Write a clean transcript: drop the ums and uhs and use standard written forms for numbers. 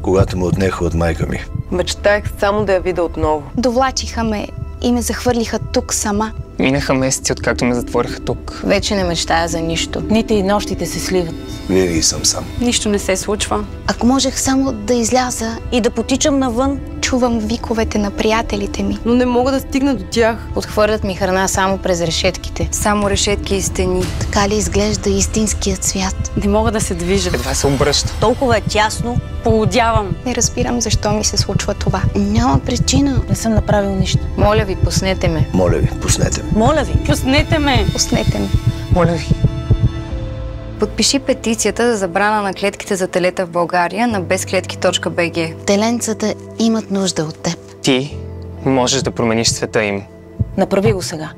когато ме отнеха от майка ми. Мечтаех само да я видя отново. Довлачиха ме и ме захвърлиха тук сама. Минаха месеци, откакто ме затвориха тук. Вече не мечтая за нищо. Дните и нощите се сливат. Винаги съм сам. Нищо не се случва. Ако можех само да изляза, И да потичам навън. чувам виковете на приятелите ми. Но не мога да стигна до тях. Подхвърлят ми храна само през решетките. Само решетки и стени. Така ли изглежда истинският свят? Не мога да се движа. Едва се обръща. Толкова е тясно. Полудявам. Не разбирам защо ми се случва това. Няма причина. Не съм направил нищо. Моля ви, пуснете ме. Моля ви, пуснете ме. Моля ви. Пуснете ме! Пуснете ме. Моля ви. Подпиши петицията за забрана на клетките за телета в България на bezклетки.bg. Теленцата имат нужда от теб. Ти можеш да промениш света им. Направи го сега.